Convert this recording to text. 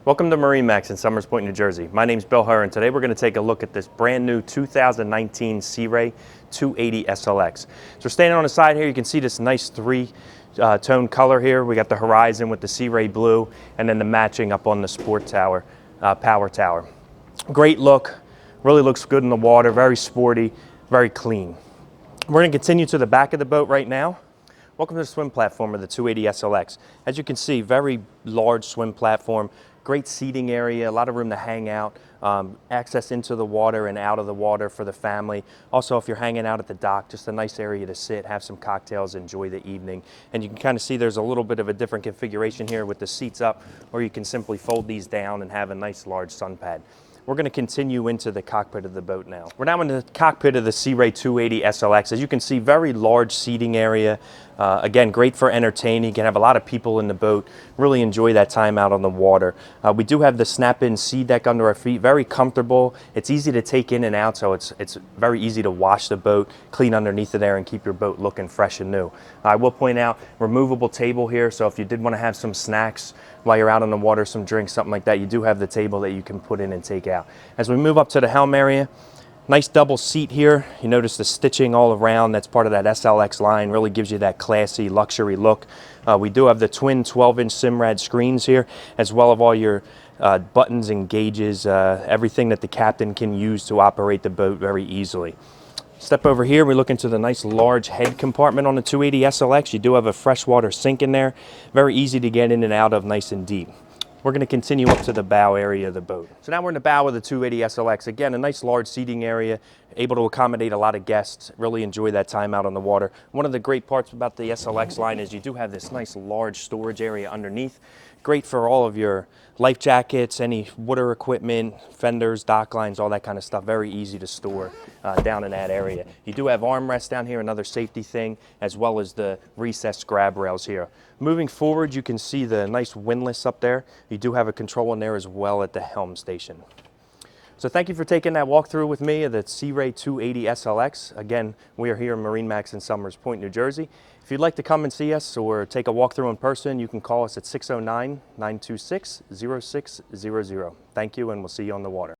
Welcome to MarineMax in Somers Point, New Jersey. My name's Bill Herr, and today we're going to take a look at this brand new 2019 Sea Ray 280 SLX. So we're standing on the side here. You can see this nice three-tone color here. We got the horizon with the Sea Ray blue, and then the matching up on the sport tower, power tower. Great look, really looks good in the water, very sporty, very clean. We're going to continue to the back of the boat right now. Welcome to the swim platform of the 280 SLX. As you can see, very large swim platform, great seating area, a lot of room to hang out, access into the water and out of the water for the family. Also, if you're hanging out at the dock, just a nice area to sit, have some cocktails, enjoy the evening. And you can kind of see there's a little bit of a different configuration here with the seats up, or you can simply fold these down and have a nice large sun pad. We're going to continue into the cockpit of the boat now. We're now in the cockpit of the Sea Ray 280 SLX. As you can see, very large seating area. Again, great for entertaining. You can have a lot of people in the boat. Really enjoy that time out on the water. We do have the snap-in sea deck under our feet. Very comfortable. It's easy to take in and out, so it's very easy to wash the boat, clean underneath of there, and keep your boat looking fresh and new. I will point out, removable table here, so if you did want to have some snacks while you're out on the water, some drinks, something like that, you do have the table that you can put in and take out. As we move up to the helm area, nice double seat here. You notice the stitching all around. That's part of that SLX line. Really gives you that classy luxury look. We do have the twin 12-inch Simrad screens here, as well as all your buttons and gauges, everything that the captain can use to operate the boat very easily. Step over here, we look into the nice large head compartment on the 280 SLX. You do have a freshwater sink in there. Very easy to get in and out of, nice and deep. We're going to continue up to the bow area of the boat. So now we're in the bow of the 280 SLX. Again, a nice large seating area, able to accommodate a lot of guests, really enjoy that time out on the water. One of the great parts about the SLX line is you do have this nice large storage area underneath. Great for all of your life jackets, any water equipment, fenders, dock lines, all that kind of stuff. Very easy to store down in that area. You do have armrests down here, another safety thing, as well as the recessed grab rails here. Moving forward, you can see the nice windlass up there. You do have a control in there as well at the helm station. So thank you for taking that walkthrough with me of the Sea Ray 280 SLX. Again, we are here in MarineMax in Somers Point, New Jersey. If you'd like to come and see us or take a walkthrough in person, you can call us at 609-926-0600. Thank you, and we'll see you on the water.